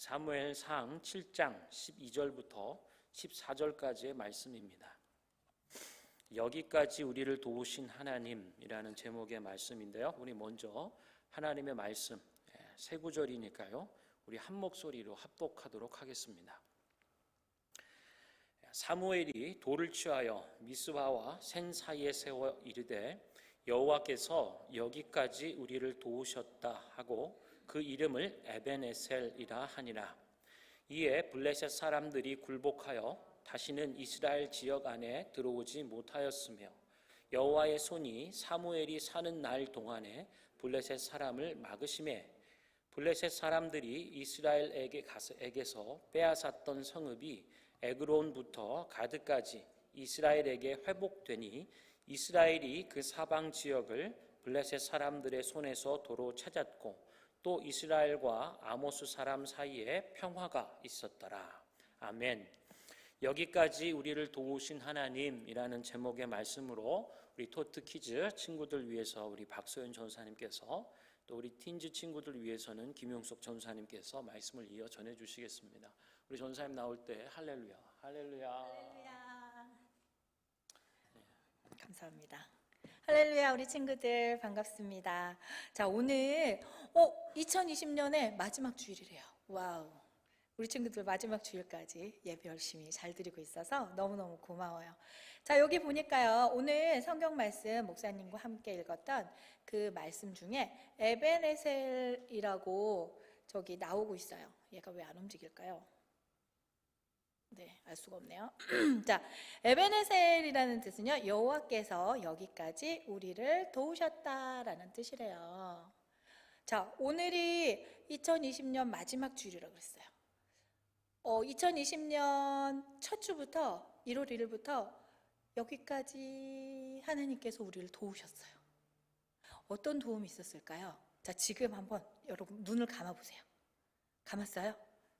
사무엘상 7장 12절부터 14절까지의 말씀입니다. 여기까지 우리를 도우신 하나님이라는 제목의 말씀인데요. 우리 먼저 하나님의 말씀, 세 구절이니까요. 우리 한 목소리로 합독하도록 하겠습니다. 사무엘이 돌을 취하여 미스바와 센 사이에 세워 이르되 여호와께서 여기까지 우리를 도우셨다 하고 그 이름을 에벤에셀이라 하니라. 이에 블레셋 사람들이 굴복하여 다시는 이스라엘 지역 안에 들어오지 못하였으며 여호와의 손이 사무엘이 사는 날 동안에 블레셋 사람을 막으심에 블레셋 사람들이 이스라엘에게서 빼앗았던 성읍이 에그론부터 가드까지 이스라엘에게 회복되니 이스라엘이 그 사방 지역을 블레셋 사람들의 손에서 도로 찾았고 또 이스라엘과 아모스 사람 사이에 평화가 있었더라. 아멘. 여기까지 우리를 도우신 하나님이라는 제목의 말씀으로 우리 토트 키즈 친구들 위해서 우리 박소연 전사님께서 또 우리 틴즈 친구들 위해서는 김용석 전사님께서 말씀을 이어 전해 주시겠습니다. 우리 전사님 나올 때 할렐루야, 할렐루야. 할렐루야. 네. 감사합니다. 할렐루야. 우리 친구들 반갑습니다. 자, 오늘 2020년의 마지막 주일이래요. 와우. 우리 친구들 마지막 주일까지 예배 열심히 잘 드리고 있어서 너무너무 고마워요. 자, 여기 보니까요. 오늘 성경 말씀 목사님과 함께 읽었던 그 말씀 중에 에벤에셀이라고 저기 나오고 있어요. 얘가 왜 안 움직일까요? 네, 알 수가 없네요. 자, 에벤에셀이라는 뜻은요, 여호와께서 여기까지 우리를 도우셨다라는 뜻이래요. 자, 오늘이 2020년 마지막 주일이라고 그랬어요. 2020년 첫 주부터 1월 1일부터 여기까지 하나님께서 우리를 도우셨어요. 어떤 도움이 있었을까요? 자, 지금 한번 여러분 눈을 감아보세요. 감았어요?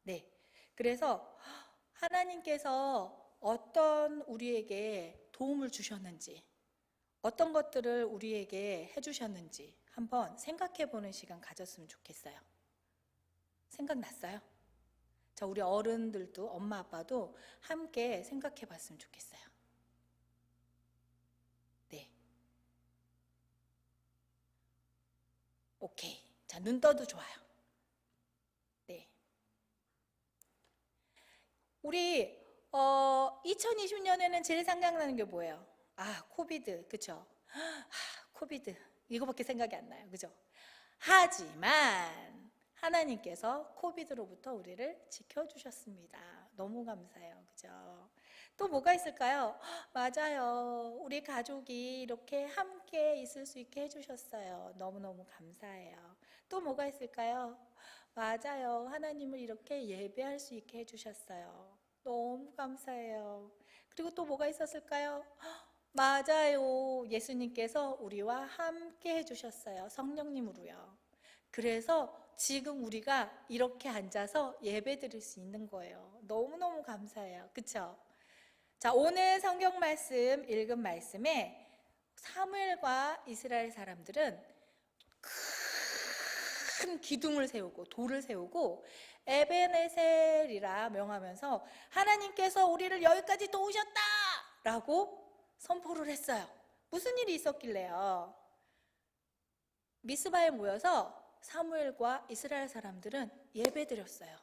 네. 그래서 하나님께서 어떤 우리에게 도움을 주셨는지, 어떤 것들을 우리에게 해주셨는지 한번 생각해보는 시간 가졌으면 좋겠어요. 생각났어요? 자, 우리 어른들도 엄마 아빠도 함께 생각해봤으면 좋겠어요. 네. 오케이. 자, 눈 떠도 좋아요. 네. 우리 2020년에는 제일 생각나는 게 뭐예요? 코비드, 그쵸? 코비드 이거밖에 생각이 안 나요, 그죠? 하지만 하나님께서 코비드로부터 우리를 지켜주셨습니다. 너무 감사해요, 그죠? 또 뭐가 있을까요? 맞아요, 우리 가족이 이렇게 함께 있을 수 있게 해주셨어요. 너무너무 감사해요. 또 뭐가 있을까요? 맞아요, 하나님을 이렇게 예배할 수 있게 해주셨어요. 너무 감사해요. 그리고 또 뭐가 있었을까요? 맞아요, 예수님께서 우리와 함께 해주셨어요. 성령님으로요. 그래서 지금 우리가 이렇게 앉아서 예배 드릴 수 있는 거예요. 너무너무 감사해요, 그쵸? 자, 오늘 성경 말씀 읽은 말씀에 사무엘과 이스라엘 사람들은 큰 기둥을 세우고 돌을 세우고 에벤에셀이라 명하면서 하나님께서 우리를 여기까지 도우셨다 라고 선포를 했어요. 무슨 일이 있었길래요? 미스바에 모여서 사무엘과 이스라엘 사람들은 예배 드렸어요.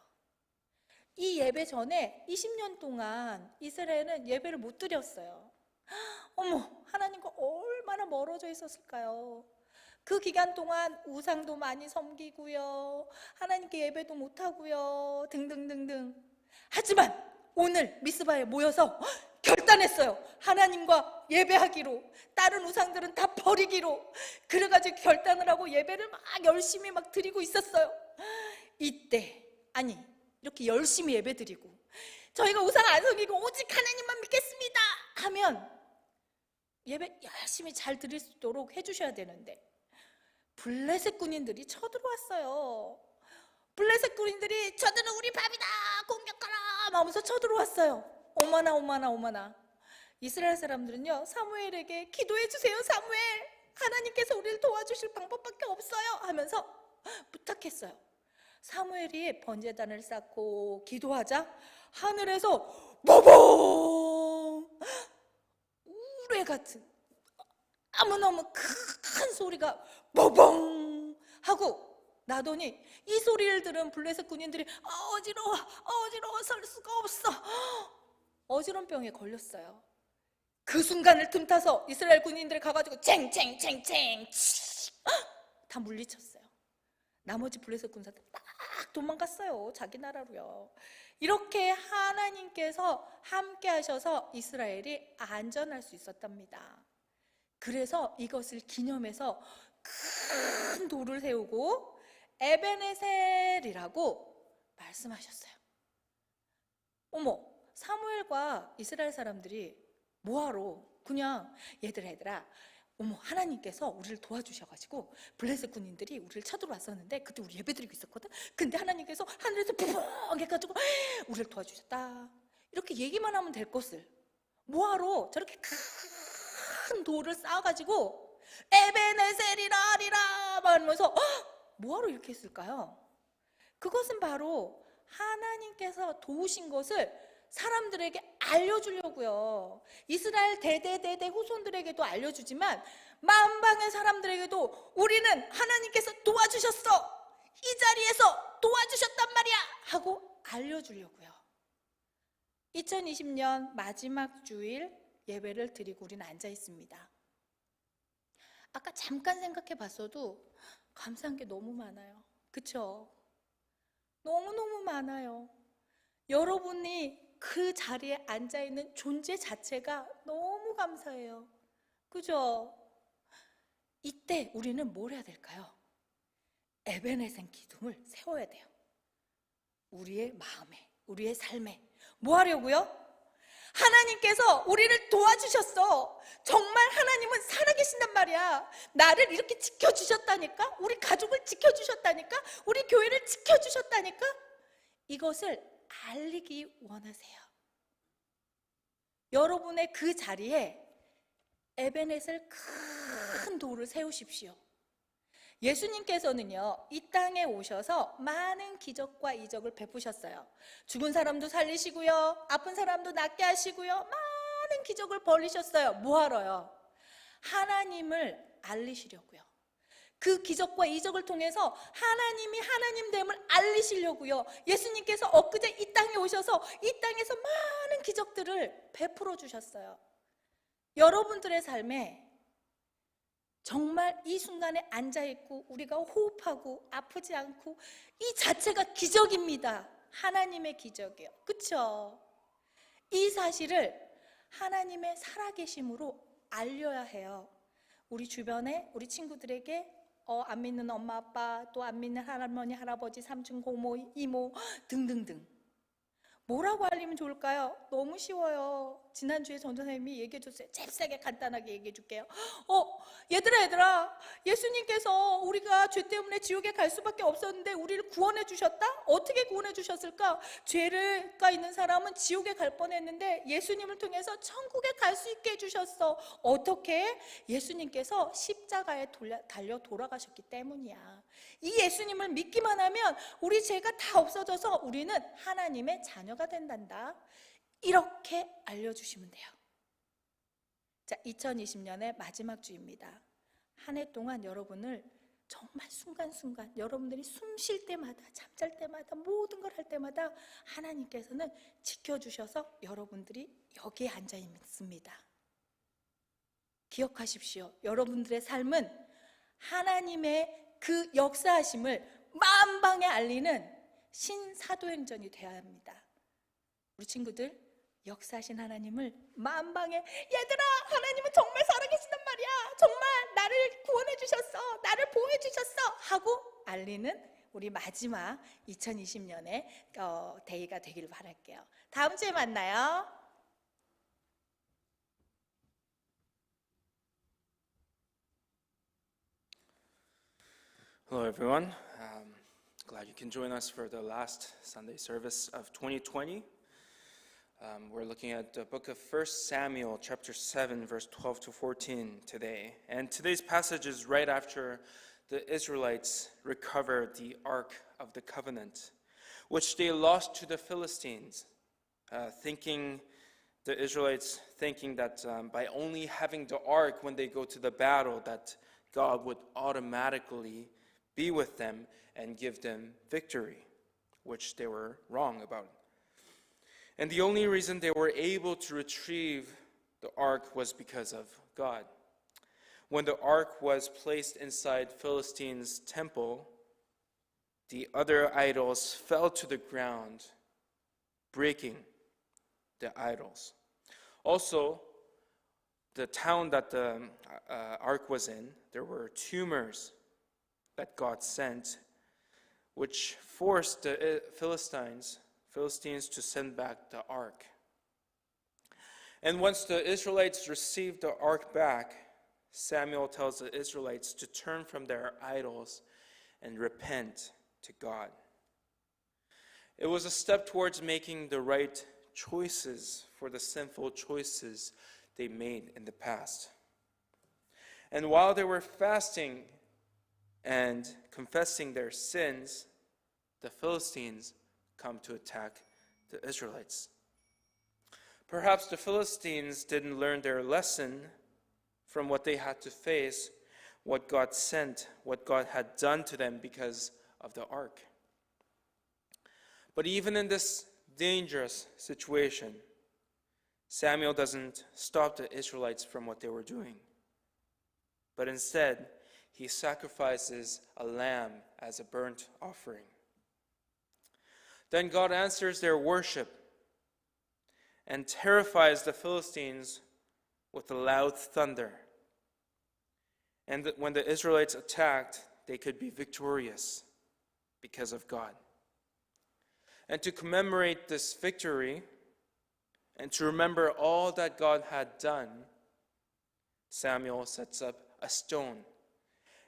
이 예배 전에 20년 동안 이스라엘은 예배를 못 드렸어요. 어머, 하나님과 얼마나 멀어져 있었을까요? 그 기간 동안 우상도 많이 섬기고요, 하나님께 예배도 못하고요, 등등등등. 하지만 오늘 미스바에 모여서 결단했어요. 하나님과 예배하기로, 다른 우상들은 다 버리기로. 그래가지고 결단을 하고 예배를 막 열심히 막 드리고 있었어요. 이때 이렇게 열심히 예배 드리고 저희가 우상 안 섬기고 오직 하나님만 믿겠습니다 하면 예배 열심히 잘 드릴 수 있도록 해주셔야 되는데 블레셋 군인들이 쳐들어왔어요. 블레셋 군인들이 저들은 우리 밥이다 공격하라 하면서 쳐들어왔어요. 어머나 어머나 어머나. 이스라엘 사람들은요, 사무엘에게 기도해 주세요. 사무엘, 하나님께서 우리를 도와주실 방법밖에 없어요 하면서 부탁했어요. 사무엘이 번제단을 쌓고 기도하자 하늘에서 버벙 우레 같은 너무너무 큰 소리가 버벙 하고 나더니 이 소리를 들은 블레셋 군인들이 어지러워 설 수가 없어 어지럼병에 걸렸어요. 그 순간을 틈타서 이스라엘 군인들이 가가지고 쟁쟁쟁쟁 다 물리쳤어요. 나머지 블레셋 군사들 딱 도망갔어요. 자기 나라로요. 이렇게 하나님께서 함께 하셔서 이스라엘이 안전할 수 있었답니다. 그래서 이것을 기념해서 큰 돌을 세우고 에베네셀이라고 말씀하셨어요. 어머, 사무엘과 이스라엘 사람들이 뭐하러 그냥 얘들아 어머 하나님께서 우리를 도와주셔가지고 블레셋 군인들이 우리를 쳐들어 왔었는데 그때 우리 예배드리고 있었거든. 근데 하나님께서 하늘에서 부엉 해가지고 우리를 도와주셨다 이렇게 얘기만 하면 될 것을 뭐하러 저렇게 큰 돌을 쌓아가지고 에베네셀이라리라 하면서 뭐하러 이렇게 했을까요? 그것은 바로 하나님께서 도우신 것을 사람들에게 알려주려고요. 이스라엘 대대 후손들에게도 알려주지만 만방의 사람들에게도 우리는 하나님께서 도와주셨어 이 자리에서 도와주셨단 말이야 하고 알려주려고요. 2020년 마지막 주일 예배를 드리고 우리는 앉아 있습니다. 아까 잠깐 생각해 봤어도 감사한 게 너무 많아요. 그쵸? 너무너무 많아요. 여러분이 그 자리에 앉아있는 존재 자체가 너무 감사해요. 그죠? 이때 우리는 뭘 해야 될까요? 에베네셀 기둥을 세워야 돼요. 우리의 마음에, 우리의 삶에. 뭐 하려고요? 하나님께서 우리를 도와주셨어. 정말 하나님은 살아계신단 말이야. 나를 이렇게 지켜주셨다니까? 우리 가족을 지켜주셨다니까? 우리 교회를 지켜주셨다니까? 이것을 알리기 원하세요. 여러분의 그 자리에 에베넷을 큰 돌을 세우십시오. 예수님께서는요, 이 땅에 오셔서 많은 기적과 이적을 베푸셨어요. 죽은 사람도 살리시고요, 아픈 사람도 낫게 하시고요, 많은 기적을 벌이셨어요. 뭐하러요? 하나님을 알리시려고요. 그 기적과 이적을 통해서 하나님이 하나님됨을 알리시려고요. 예수님께서 엊그제 이 땅에 오셔서 이 땅에서 많은 기적들을 베풀어 주셨어요. 여러분들의 삶에 정말 이 순간에 앉아있고 우리가 호흡하고 아프지 않고 이 자체가 기적입니다. 하나님의 기적이에요. 그렇죠? 이 사실을 하나님의 살아계심으로 알려야 해요. 우리 주변에 우리 친구들에게 안 믿는 엄마 아빠, 또 안 믿는 할머니 할아버지 삼촌 고모 이모 등등등 뭐라고 알리면 좋을까요? 너무 쉬워요. 지난주에 전도사님이 얘기해 줬어요. 잽싸게 간단하게 얘기해 줄게요. 얘들아 예수님께서 우리가 죄 때문에 지옥에 갈 수밖에 없었는데 우리를 구원해 주셨다? 어떻게 구원해 주셨을까? 죄가 있는 사람은 지옥에 갈 뻔했는데 예수님을 통해서 천국에 갈 수 있게 해주셨어. 어떻게? 예수님께서 십자가에 달려 돌아가셨기 때문이야. 이 예수님을 믿기만 하면 우리 죄가 다 없어져서 우리는 하나님의 자녀가 된단다. 이렇게 알려주시면 돼요. 자, 2020년의 마지막 주입니다. 한 해 동안 여러분을 정말 순간순간 여러분들이 숨 쉴 때마다 잠잘 때마다 모든 걸 할 때마다 하나님께서는 지켜주셔서 여러분들이 여기에 앉아 있습니다. 기억하십시오. 여러분들의 삶은 하나님의 그 역사하심을 만방에 알리는 신사도행전이 되어야 합니다. 우리 친구들 역사하신 하나님을 만방에 얘들아 하나님은 정말 살아계신단 말이야. 정말 나를 구원해 주셨어. 나를 보호해 주셨어 하고 알리는 우리 마지막 2020년의 데이가 되기를 바랄게요. 다음 주에 만나요. Hello, everyone. Glad you can join us for the last Sunday service of 2020. We're looking at the book of 1 Samuel, chapter 7, verse 12 to 14 today. And today's passage is right after the Israelites recovered the Ark of the covenant, which they lost to the Philistines, the Israelites thinking that by only having the ark when they go to the battle, that God would automatically be with them and give them victory, which they were wrong about. And the only reason they were able to retrieve the ark was because of God. When the ark was placed inside Philistines' temple, the other idols fell to the ground, breaking the idols. Also, the town that the ark was in, there were tumors that God sent, which forced the Philistines to send back the ark. And once the Israelites received the ark back, Samuel tells the Israelites to turn from their idols and repent to God. It was a step towards making the right choices for the sinful choices they made in the past. And while they were fasting and confessing their sins, the Philistines come to attack the Israelites. Perhaps the Philistines didn't learn their lesson from what they had to face, what God sent, what God had done to them because of the ark. But even in this dangerous situation, Samuel doesn't stop the Israelites from what they were doing. But instead, he sacrifices a lamb as a burnt offering. Then God answers their worship and terrifies the Philistines with a loud thunder. And when the Israelites attacked, they could be victorious because of God. And to commemorate this victory and to remember all that God had done, Samuel sets up a stone.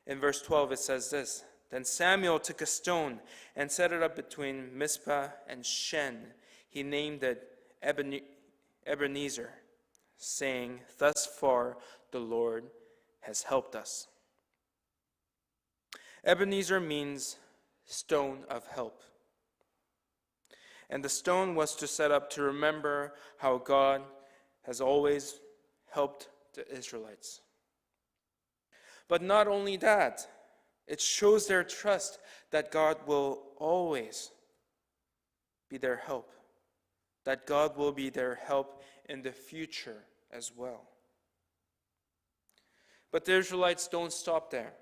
In verse 12 it says this, "Then Samuel took a stone and set it up between Mizpah and Shen. He named it Ebenezer, saying, 'Thus far the Lord has helped us.'" Ebenezer means stone of help. And the stone was to set up to remember how God has always helped the Israelites. But not only that, it shows their trust that God will always be their help, that God will be their help in the future as well. But the Israelites don't stop there.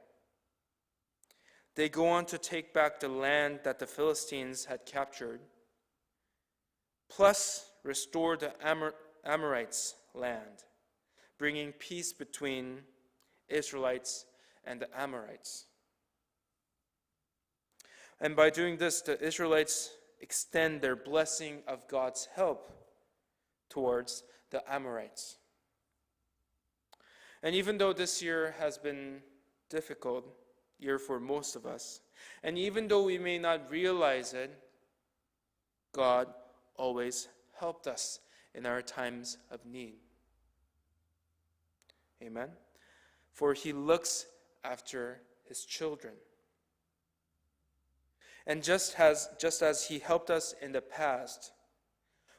They go on to take back the land that the Philistines had captured, plus restore the Amorites' land, bringing peace between Israelites and the Amorites. And by doing this, the Israelites extend their blessing of God's help towards the Amorites. And even though this year has been a difficult year for most of us, and even though we may not realize it, God always helped us in our times of need. Amen? For He looks after His children. And just as He helped us in the past,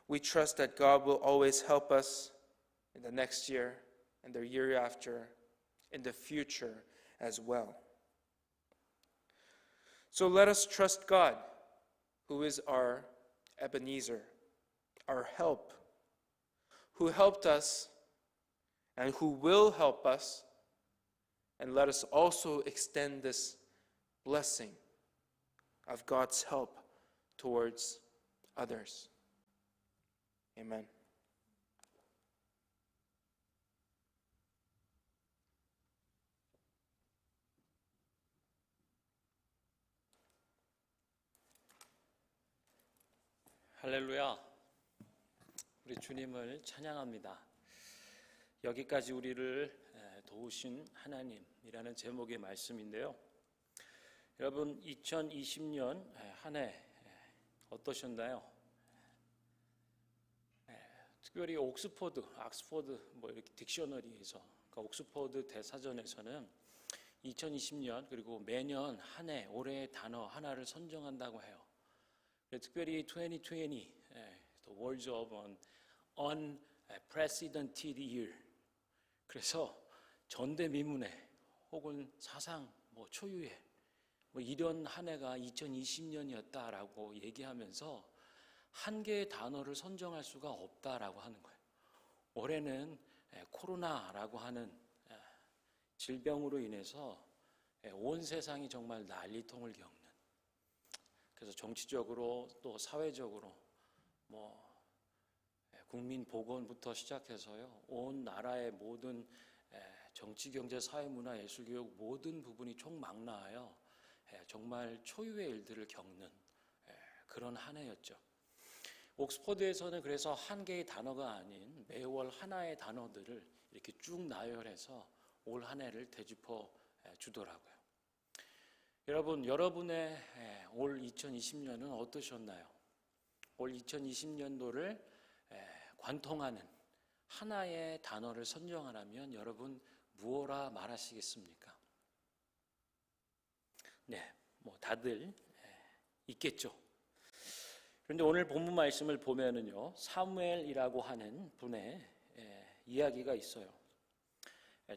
we trust that God will always help us in the next year, and the year after, in the future as well. So let us trust God, who is our Ebenezer, our help, who helped us and who will help us, and let us also extend this blessing of God's help towards others. Amen. 할렐루야. 우리 주님을 찬양합니다. 여기까지 우리를 도우신 하나님이라는 제목의 말씀인데요. 여러분 2020년 한 해 어떠셨나요? 특별히 옥스포드 뭐 이렇게 딕셔너리에서, 그러니까 옥스포드 대사전에서는 2020년 그리고 매년 한 해 올해의 단어 하나를 선정한다고 해요. 특별히 2020, the words of an unprecedented year. 그래서 전대미문의 혹은 사상 초유의 이런 한 해가 2020년이었다라고 얘기하면서 한 개의 단어를 선정할 수가 없다라고 하는 거예요. 올해는 코로나라고 하는 질병으로 인해서 온 세상이 정말 난리통을 겪는, 그래서 정치적으로 또 사회적으로 국민 보건부터 시작해서요, 온 나라의 모든 정치, 경제, 사회, 문화, 예술, 교육 모든 부분이 총망라하여 정말 초유의 일들을 겪는 그런 한 해였죠. 옥스퍼드에서는 그래서 한 개의 단어가 아닌 매월 하나의 단어들을 이렇게 쭉 나열해서 올 한 해를 되짚어 주더라고요. 여러분, 여러분의 올 2020년은 어떠셨나요? 올 2020년도를 관통하는 하나의 단어를 선정하라면 여러분 무엇라 말하시겠습니까? 네, 다들 있겠죠. 그런데 오늘 본문 말씀을 보면은요, 사무엘이라고 하는 분의 이야기가 있어요.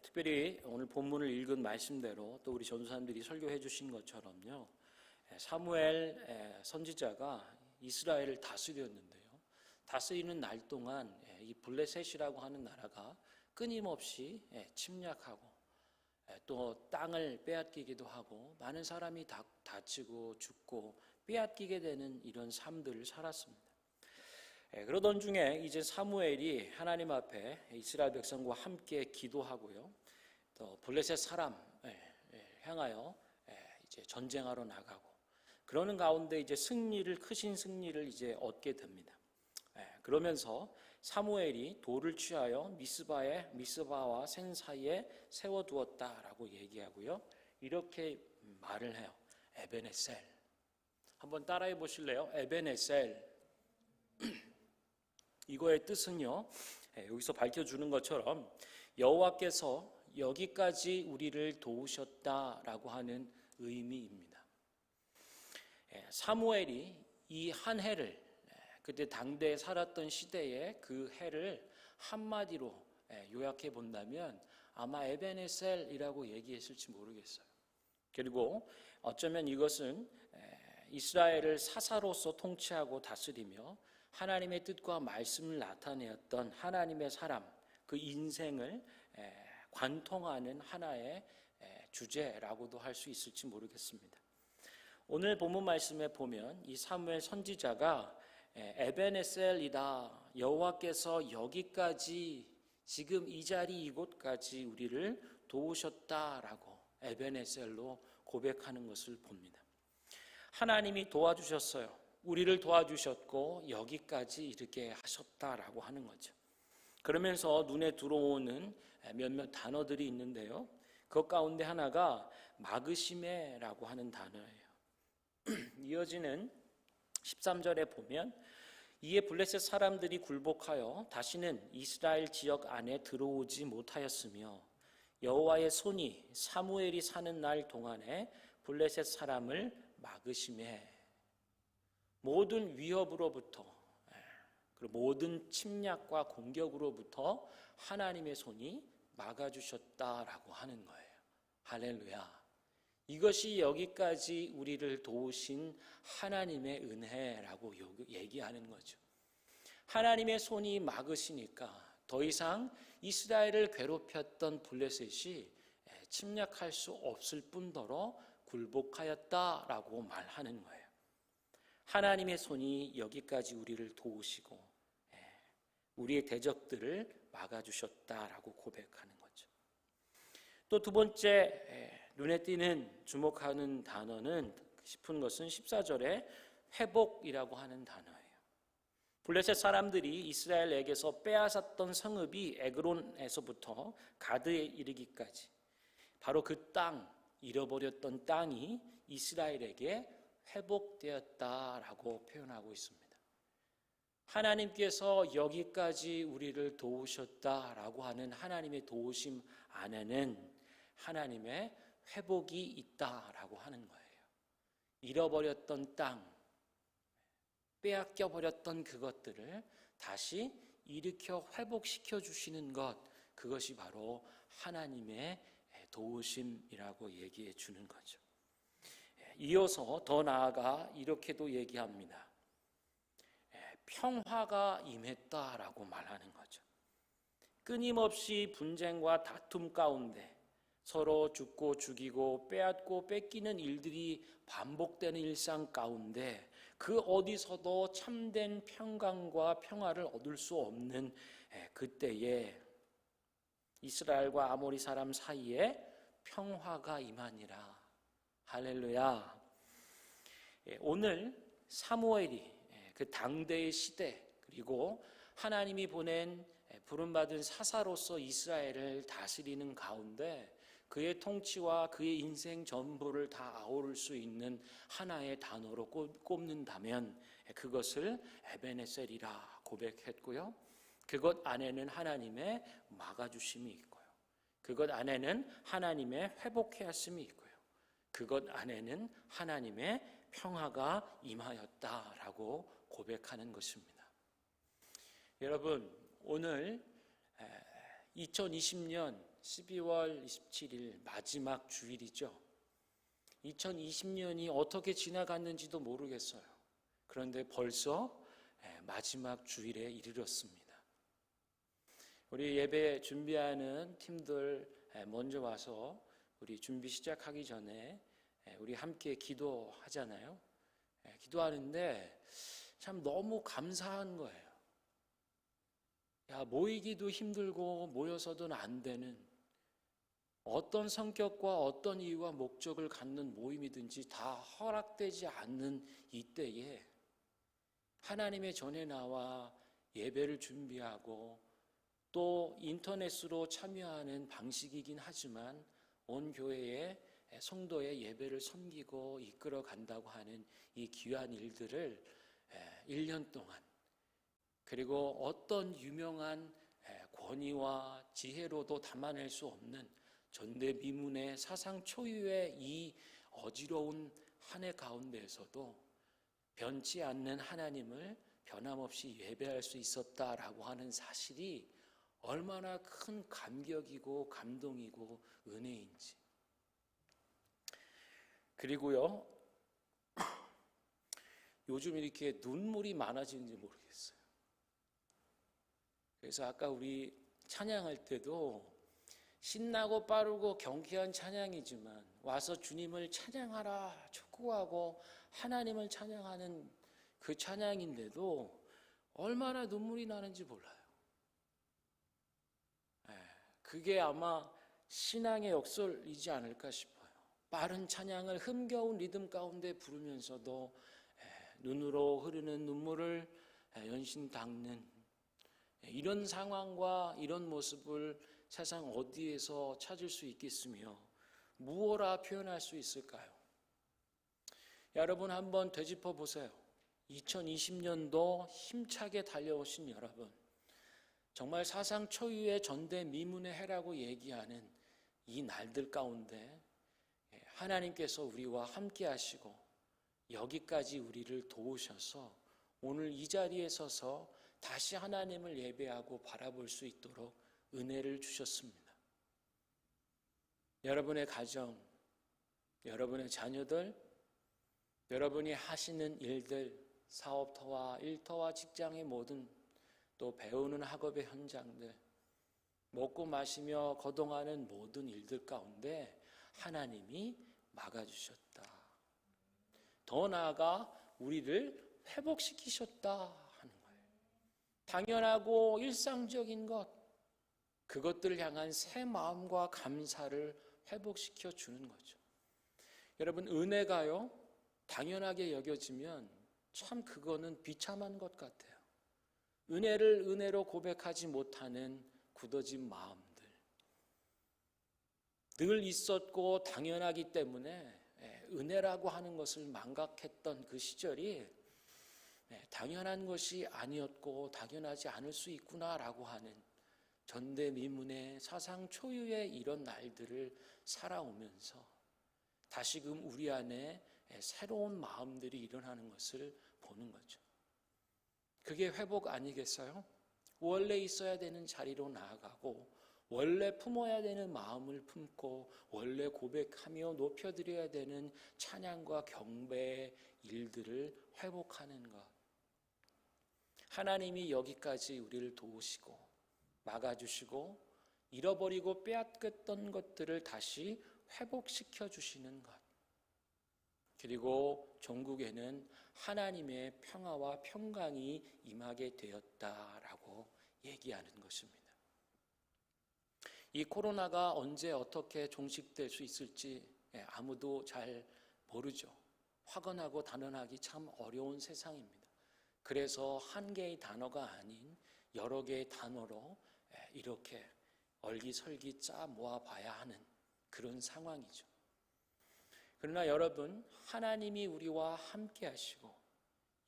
특별히 오늘 본문을 읽은 말씀대로 또 우리 전도사님들이 설교해 주신 것처럼요, 사무엘 선지자가 이스라엘을 다스렸는데요, 다스리는 날 동안 이 블레셋이라고 하는 나라가 끊임없이 침략하고 또 땅을 빼앗기기도 하고 많은 사람이 다치고 죽고 빼앗기게 되는 이런 삶들을 살았습니다. 그러던 중에 이제 사무엘이 하나님 앞에 이스라엘 백성과 함께 기도하고요, 또 블레셋 사람 향하여 이제 전쟁하러 나가고, 그러는 가운데 이제 크신 승리를 이제 얻게 됩니다. 그러면서 사무엘이 돌을 취하여 미스바와 센 사이에 세워두었다라고 얘기하고요, 이렇게 말을 해요. 에벤에셀. 한번 따라해 보실래요? 에벤에셀. 이거의 뜻은요, 여기서 밝혀주는 것처럼 여호와께서 여기까지 우리를 도우셨다라고 하는 의미입니다. 사무엘이 이 한 해를, 그때 당대에 살았던 시대의 그 해를 한마디로 요약해 본다면 아마 에벤에셀이라고 얘기했을지 모르겠어요. 그리고 어쩌면 이것은 이스라엘을 사사로서 통치하고 다스리며 하나님의 뜻과 말씀을 나타내었던 하나님의 사람, 그 인생을 관통하는 하나의 주제라고도 할 수 있을지 모르겠습니다. 오늘 본문 말씀에 보면 이 사무엘 선지자가 에벤에셀이다, 여호와께서 여기까지, 지금 이 자리 이곳까지 우리를 도우셨다라고 에벤에셀로 고백하는 것을 봅니다. 하나님이 도와주셨어요. 우리를 도와주셨고 여기까지 이렇게 하셨다라고 하는 거죠. 그러면서 눈에 들어오는 몇몇 단어들이 있는데요, 그 가운데 하나가 마그시메라고 하는 단어예요. 이어지는 13절에 보면 이에 블레셋 사람들이 굴복하여 다시는 이스라엘 지역 안에 들어오지 못하였으며 여호와의 손이 사무엘이 사는 날 동안에 블레셋 사람을 마그시메, 모든 위협으로부터, 그리고 모든 침략과 공격으로부터 하나님의 손이 막아주셨다라고 하는 거예요. 할렐루야. 이것이 여기까지 우리를 도우신 하나님의 은혜라고 얘기하는 거죠. 하나님의 손이 막으시니까 더 이상 이스라엘을 괴롭혔던 블레셋이 침략할 수 없을 뿐더러 굴복하였다라고 말하는 거예요. 하나님의 손이 여기까지 우리를 도우시고 우리의 대적들을 막아주셨다라고 고백하는 거죠. 또 두 번째 눈에 띄는 주목하는 단어는 싶은 것은 14절에 회복이라고 하는 단어예요. 블레셋 사람들이 이스라엘에게서 빼앗았던 성읍이 에그론에서부터 가드에 이르기까지 바로 그 땅, 잃어버렸던 땅이 이스라엘에게 회복되었다라고 표현하고 있습니다. 하나님께서 여기까지 우리를 도우셨다라고 하는 하나님의 도우심 안에는 하나님의 회복이 있다라고 하는 거예요. 잃어버렸던 땅, 빼앗겨 버렸던 그것들을 다시 일으켜 회복시켜 주시는 것, 그것이 바로 하나님의 도우심이라고 얘기해 주는 거죠. 이어서 더 나아가 이렇게도 얘기합니다. 평화가 임했다라고 말하는 거죠. 끊임없이 분쟁과 다툼 가운데 서로 죽고 죽이고 빼앗고 뺏기는 일들이 반복되는 일상 가운데 그 어디서도 참된 평강과 평화를 얻을 수 없는 그때에 이스라엘과 아모리 사람 사이에 평화가 임하니라. 할렐루야. 오늘 사무엘이 그 당대의 시대 그리고 하나님이 보낸 부름받은 사사로서 이스라엘을 다스리는 가운데 그의 통치와 그의 인생 전부를 다 아우를 수 있는 하나의 단어로 꼽는다면 그것을 에베네셀이라 고백했고요. 그것 안에는 하나님의 막아주심이 있고요. 그것 안에는 하나님의 회복해 하심이 있고요. 그것 안에는 하나님의 평화가 임하였다라고 고백하는 것입니다. 여러분, 오늘 2020년 12월 27일 마지막 주일이죠. 2020년이 어떻게 지나갔는지도 모르겠어요. 그런데 벌써 마지막 주일에 이르렀습니다. 우리 예배 준비하는 팀들 먼저 와서 우리 준비 시작하기 전에 우리 함께 기도하잖아요. 기도하는데 참 너무 감사한 거예요. 모이기도 힘들고 모여서도 안 되는 어떤 성격과 어떤 이유와 목적을 갖는 모임이든지 다 허락되지 않는 이때에 하나님의 전에 나와 예배를 준비하고 또 인터넷으로 참여하는 방식이긴 하지만 온 교회의 성도의 예배를 섬기고 이끌어 간다고 하는 이 귀한 일들을 1년 동안 그리고 어떤 유명한 권위와 지혜로도 담아낼 수 없는 전대미문의 사상 초유의 이 어지러운 한 해 가운데에서도 변치 않는 하나님을 변함없이 예배할 수 있었다라고 하는 사실이 얼마나 큰 감격이고 감동이고 은혜인지. 그리고요, 요즘 이렇게 눈물이 많아지는지 모르겠어요. 그래서 아까 우리 찬양할 때도 신나고 빠르고 경쾌한 찬양이지만 와서 주님을 찬양하라 촉구하고 하나님을 찬양하는 그 찬양인데도 얼마나 눈물이 나는지 몰라요. 그게 아마 신앙의 역설이지 않을까 싶어요. 빠른 찬양을 흥겨운 리듬 가운데 부르면서도 눈으로 흐르는 눈물을 연신 닦는 이런 상황과 이런 모습을 세상 어디에서 찾을 수 있겠으며 무엇라 표현할 수 있을까요? 여러분 한번 되짚어 보세요. 2020년도 힘차게 달려오신 여러분, 정말 사상 초유의 전대미문의 해라고 얘기하는 이 날들 가운데 하나님께서 우리와 함께 하시고 여기까지 우리를 도우셔서 오늘 이 자리에 서서 다시 하나님을 예배하고 바라볼 수 있도록 은혜를 주셨습니다. 여러분의 가정, 여러분의 자녀들, 여러분이 하시는 일들, 사업터와 일터와 직장의 모든 또 배우는 학업의 현장들, 먹고 마시며 거동하는 모든 일들 가운데 하나님이 막아주셨다. 더 나아가 우리를 회복시키셨다 하는 거예요. 당연하고 일상적인 것, 그것들을 향한 새 마음과 감사를 회복시켜 주는 거죠. 여러분, 은혜가요, 당연하게 여겨지면 참 그거는 비참한 것 같아요. 은혜를 은혜로 고백하지 못하는 굳어진 마음들. 늘 있었고 당연하기 때문에 은혜라고 하는 것을 망각했던 그 시절이 당연한 것이 아니었고 당연하지 않을 수 있구나라고 하는 전대미문의 사상 초유의 이런 날들을 살아오면서 다시금 우리 안에 새로운 마음들이 일어나는 것을 보는 거죠. 그게 회복 아니겠어요? 원래 있어야 되는 자리로 나아가고 원래 품어야 되는 마음을 품고 원래 고백하며 높여드려야 되는 찬양과 경배의 일들을 회복하는 것. 하나님이 여기까지 우리를 도우시고 막아주시고 잃어버리고 빼앗겼던 것들을 다시 회복시켜 주시는 것. 그리고 종국에는 하나님의 평화와 평강이 임하게 되었다라고 얘기하는 것입니다. 이 코로나가 언제 어떻게 종식될 수 있을지 아무도 잘 모르죠. 확언하고 단언하기 참 어려운 세상입니다. 그래서 한 개의 단어가 아닌 여러 개의 단어로 이렇게 얼기설기 짜 모아봐야 하는 그런 상황이죠. 그러나 여러분, 하나님이 우리와 함께 하시고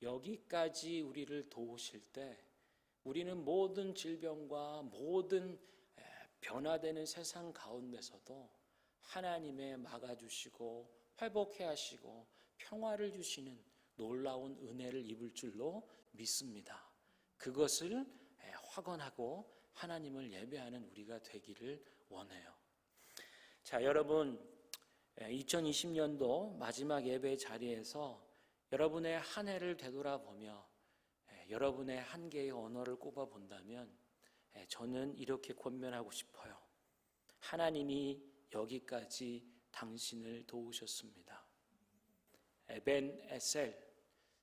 여기까지 우리를 도우실 때 우리는 모든 질병과 모든 변화되는 세상 가운데서도 하나님의 막아주시고 회복해 하시고 평화를 주시는 놀라운 은혜를 입을 줄로 믿습니다. 그것을 확언하고 하나님을 예배하는 우리가 되기를 원해요. 자, 여러분, 2020년도 마지막 예배 자리에서 여러분의 한 해를 되돌아보며 여러분의 한 개의 언어를 꼽아본다면 저는 이렇게 권면하고 싶어요. 하나님이 여기까지 당신을 도우셨습니다. 에벤 에셀,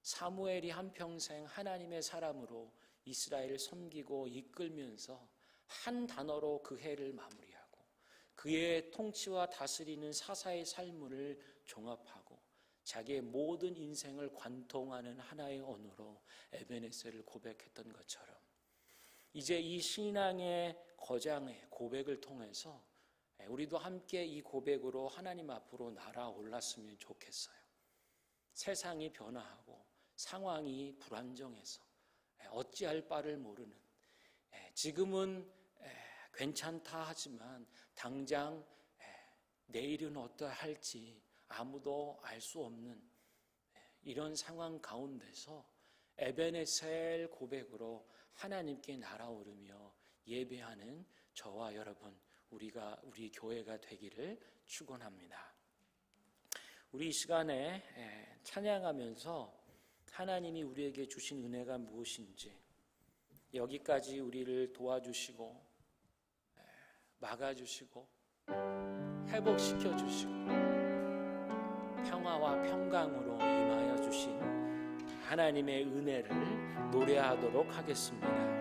사무엘이 한평생 하나님의 사람으로 이스라엘을 섬기고 이끌면서 한 단어로 그 해를 마무리하고 그의 통치와 다스리는 사사의 삶을 종합하고 자기의 모든 인생을 관통하는 하나의 언어로 에벤에셀을 고백했던 것처럼 이제 이 신앙의 거장의 고백을 통해서 우리도 함께 이 고백으로 하나님 앞으로 날아올랐으면 좋겠어요. 세상이 변화하고 상황이 불안정해서 어찌할 바를 모르는 지금은 괜찮다 하지만 당장 내일은 어떠할지 아무도 알 수 없는 이런 상황 가운데서 에벤에셀 고백으로 하나님께 날아오르며 예배하는 저와 여러분 우리 교회가 되기를 축원합니다. 우리 이 시간에 찬양하면서 하나님이 우리에게 주신 은혜가 무엇인지 여기까지 우리를 도와주시고 막아주시고 회복시켜 주시고 평화와 평강으로 임하여 주신 하나님의 은혜를 노래하도록 하겠습니다.